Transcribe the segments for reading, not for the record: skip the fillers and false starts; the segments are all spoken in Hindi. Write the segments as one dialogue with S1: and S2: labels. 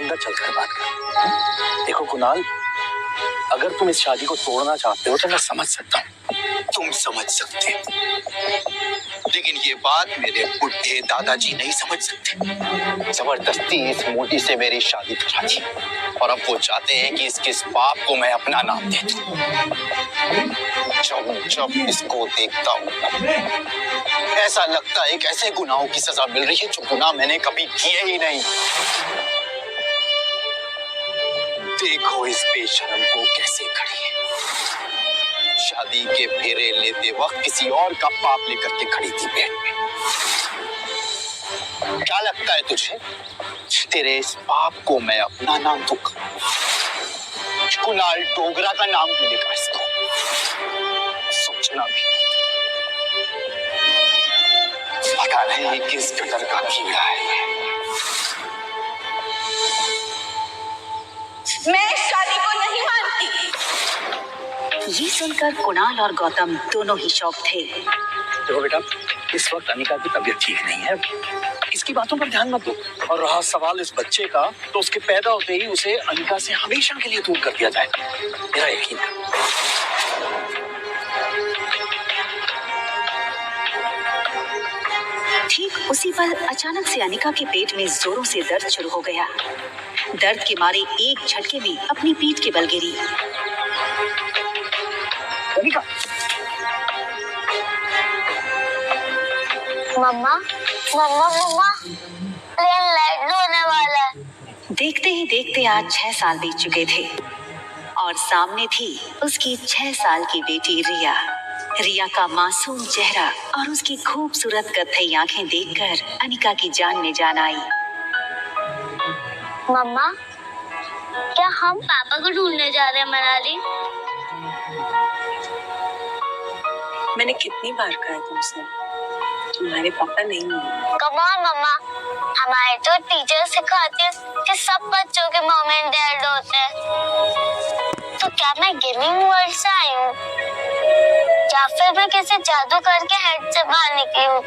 S1: अंदर चलकर बात कर। देखो कुणाल, अगर तुम इस शादी को तोड़ना चाहते हो तो मैं समझ सकता हूँ।
S2: तुम समझ सकते हो, लेकिन ये बात मेरे बुढ़े दादाजी नहीं समझ सकते। जबरदस्ती इस मोटी से मेरी शादी करा दी और अब वो चाहते हैं कि इसके इस पाप को मैं अपना नाम दे दूं। जब जब इसको देखता हूँ ऐसा लगता है कि ऐसे गुनाहों की सजा मिल रही है जो गुनाह मैंने कभी किए ही नहीं। देखो इस बेशरम को कैसे खड़ी है। शादी के फेरे लेते वक्त किसी और का पाप लेकर के खड़ी थी पेट में। क्या लगता है तुझे तेरे इस पाप को मैं अपना नाम दूंगा? कुणाल डोगरा का नाम मिलेगा इसको। सोचना भी पता नहीं किस कदर का कीड़ा है।
S3: मैं शादी को नहीं मानती।
S4: ये सुनकर कुणाल और गौतम दोनों ही शॉक थे।
S1: देखो बेटा, इस वक्त अनिका की तबीयत ठीक नहीं है, इसकी बातों पर ध्यान मत दो। और रहा सवाल इस बच्चे का, तो उसके पैदा होते ही उसे अनिका से हमेशा के लिए दूर कर दिया जाएगा, मेरा यकीन है।
S4: ठीक उसी पर अचानक से अनिका के पेट में जोरों से दर्द शुरू हो गया। दर्द के मारे एक झटके में अपनी पीठ के बल गिरी।
S1: अनिका,
S5: मम्मा मम्मा मम्मा, प्लेन लैंड होने वाला है।
S4: देखते ही देखते आज 6 साल बीत चुके थे और सामने थी उसकी 6 साल की बेटी रिया। रिया का मासूम चेहरा और उसकी खूबसूरत कत्थई आंखें देखकर अनिका की जान में जान आई।
S5: मम्मा, क्या हम पापा को ढूंढने जा रहे हैं मनाली?
S3: मैंने कितनी बार कहा तुमसे, तुम्हारे पापा नहीं मिले।
S5: कम ऑन मम्मा, हमारे तो टीचर सिखाते हैं कि सब बच्चों के मॉम एंड डैड होते हैं। तो क्या मैं गेमिंग वर्ल्ड से आई हूँ या फिर मैं किसी जादू करके हेड से बाहर निकली हूँ?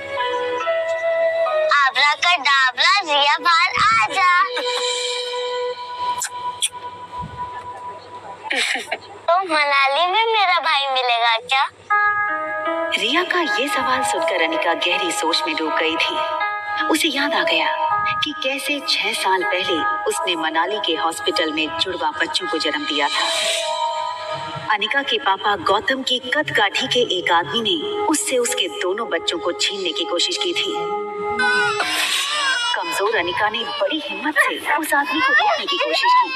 S5: आब्राकडाब्रा, रिया बाहर आजा। तो मनाली में मेरा भाई मिलेगा क्या?
S4: रिया का ये सवाल सुनकर अनिका गहरी सोच में डूब गई थी। उसे याद आ गया कि कैसे 6 साल पहले उसने मनाली के हॉस्पिटल में जुड़वा बच्चों को जन्म दिया था। अनिका के पापा गौतम की कदकाठी के एक आदमी ने उससे उसके दोनों बच्चों को छीनने की कोशिश की थी। कमजोर अनिका ने बड़ी हिम्मत से उस आदमी को रोकने की कोशिश की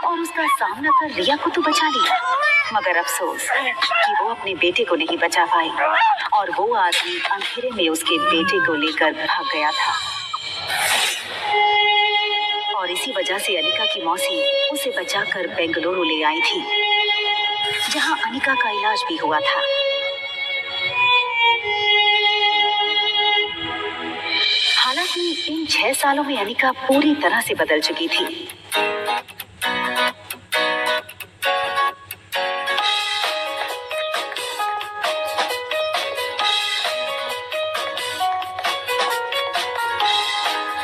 S4: और उसका सामना कर रिया को तो बचा लिया, मगर अफसोस कि वो अपने बेटे को नहीं बचा पाई और वो आदमी अंधेरे में उसके बेटे को लेकर भाग गया था। और इसी वजह से अनिका की मौसी उसे बचाकर बेंगलुरु ले आई थी, जहां अनिका का इलाज भी हुआ था। हालांकि इन 6 सालों में अनिका पूरी तरह से बदल चुकी थी।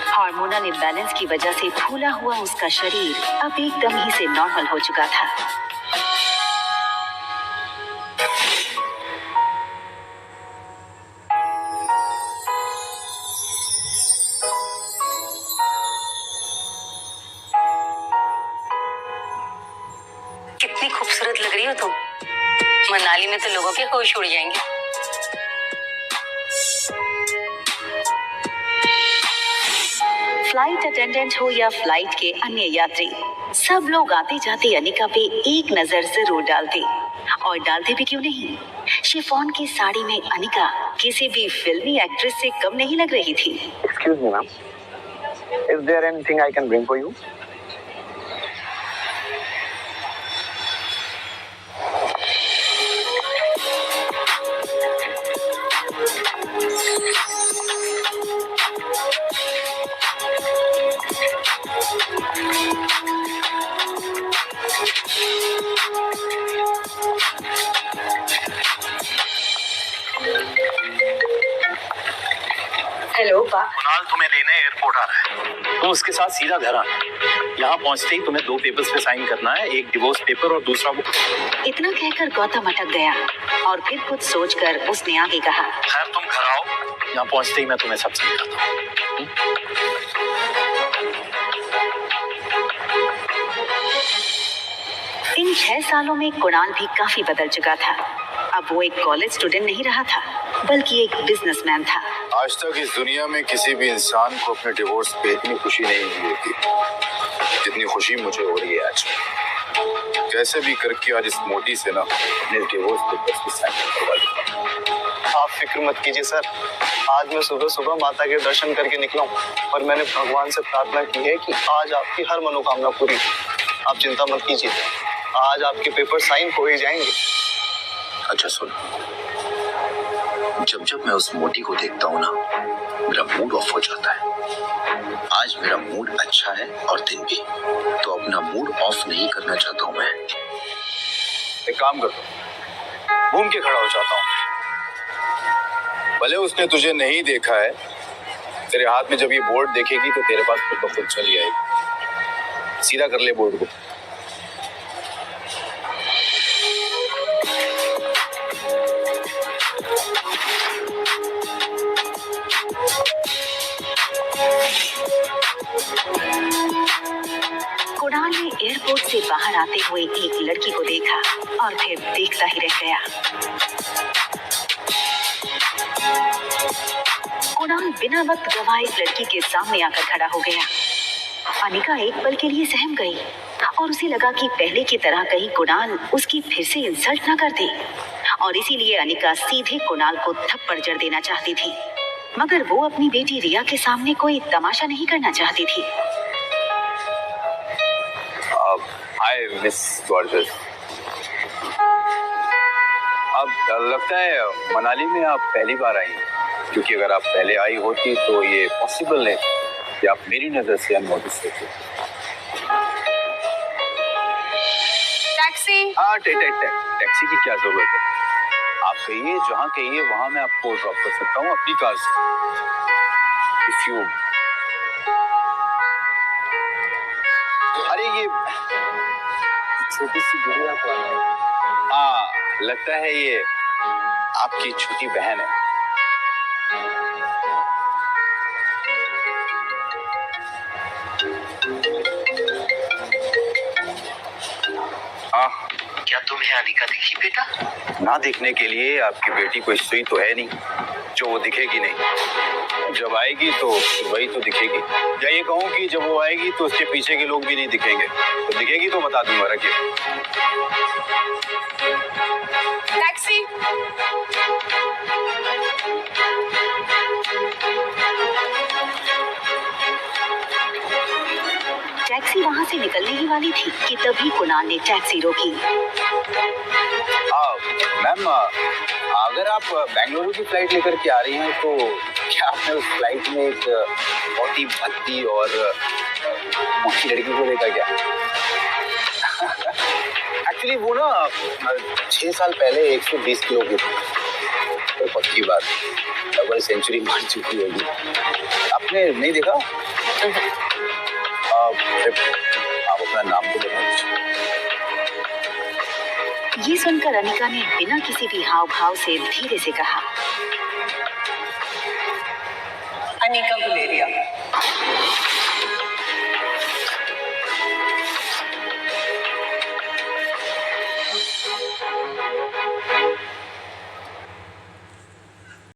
S4: हार्मोनल इम्बैलेंस की वजह से फूला हुआ उसका शरीर अब एकदम ही से नॉर्मल हो चुका था।
S6: कितनी खूबसूरत लग रही हो तुम। मनाली में तो लोगों के होश उड़ जाएंगे।
S4: फ्लाइट अटेंडेंट हो या फ्लाइट के अन्य यात्री, सब लोग आते जाते अनिका पे एक नजर जरूर डालते, और डालते भी क्यों नहीं। शिफॉन की साड़ी में अनिका किसी भी फिल्मी एक्ट्रेस से कम नहीं लग रही थी।
S7: Excuse me, ma'am. Is there anything I can bring for you?
S3: Hello बा,
S1: कुणाल तुम्हें लेने एयरपोर्ट आ रहा है। तुम उसके साथ सीधा घर आना। यहाँ पहुँचते ही तुम्हें 2 पेपर्स पे साइन करना है, एक डिवोर्स पेपर और दूसरा वो।
S4: इतना कहकर गौतम अटक गया और फिर कुछ सोचकर उसने आगे कहा,
S1: खैर तुम घर आओ, यहाँ पहुँचते ही मैं तुम्हें सब समझाता हूँ।
S4: इन 6 सालों में कुणाल भी काफी बदल चुका था। अब वो एक कॉलेज स्टूडेंट नहीं रहा था, बल्कि एक बिजनेसमैन था।
S8: आज तक इस दुनिया में किसी भी इंसान को अपने डिवोर्स पे इतनी खुशी नहीं मिली थी जितनी खुशी मुझे हो रही है आज। कैसे भी करके आज इस मोटी से ना अपने डिवोर्स पेपर्स की साइन करवा दूंगा।
S7: आप फिक्र मत कीजिए सर, आज मैं सुबह सुबह माता के दर्शन करके निकला हूँ और मैंने भगवान से प्रार्थना की है कि आज आपकी हर मनोकामना पूरी। आप चिंता मत कीजिए, आज आपके पेपर साइन हो ही जाएंगे।
S2: अच्छा सुन, जब जब मैं उस मोटी को देखता हूँ ना, मेरा मूड ऑफ हो जाता है। आज मेरा मूड अच्छा है और दिन भी, तो अपना मूड ऑफ नहीं करना चाहता हूँ मैं।
S8: एक काम करता हूँ, घूम के खड़ा हो जाता हूँ। भले उसने तुझे नहीं देखा है, तेरे हाथ में जब ये बोर्ड देखेगी तो तेरे पास खुद ब खुद चली आएगी। सीधा कर ले बोर्ड को।
S4: कुणाल ने एयरपोर्ट से बाहर आते हुए एक लड़की को देखा और फिर देखता ही रह गया। कुणाल बिना वक्त गवाए इस लड़की के सामने आकर खड़ा हो गया। अनिका एक पल के लिए सहम गई और उसे लगा कि पहले की तरह कहीं कुणाल उसकी फिर से इंसल्ट ना कर दे, और इसीलिए अनिका सीधे कुणाल को थप्पड़ जड़ देना चाहती थी, मगर वो अपनी बेटी रिया के सामने कोई तमाशा नहीं करना चाहती थी।
S8: Hi miss gorgeous. अब लगता है मनाली में आप पहली बार आई हैं, क्योंकि अगर आप पहले आई होती तो ये पॉसिबल है कि आप मेरी नजर से अननोटिस होती।
S6: टैक्सी।
S8: हाँ टैक्सी की क्या जरूरत है? आप कहिए, जहाँ कहिए वहाँ मैं आपको ड्रॉप कर सकता हूँ अपनी कार से। इफ यू अरे ये छोटी सी गुड़िया कौन है? हाँ, लगता है ये आपकी छोटी बहन है। हाँ,
S1: क्या तुम्हें अनिका दिखी बेटा?
S8: ना दिखने के लिए आपकी बेटी कोई सुई तो है नहीं जो वो दिखेगी नहीं। जब आएगी तो वही तो दिखेगी, या ये कहूँ कि जब वो आएगी तो उसके पीछे के लोग भी नहीं दिखेंगे। तो दिखेगी तो बता दूंगा। रखिए।
S6: टैक्सी।
S4: टैक्सी वहां से निकलने ही वाली थी कि तभी कुणाल ने टैक्सी रोकी।
S8: मैम, अगर आप बेंगलुरु की फ्लाइट लेकर के आ रही हैं तो क्या आपने उस फ्लाइट में एक बहुत ही भद्दी और मोटी लड़की को देखा क्या? एक्चुअली वो ना 6 साल पहले 120 किलो की थी। तो पक्की बात, डबल सेंचुरी मार चुकी होगी। आपने नहीं देखा? आप अपना नाम तो बता दीजिए।
S4: ये सुनकर अनिका ने बिना किसी भी हाव भाव से धीरे से कहा,
S3: अनिका गुलेरिया।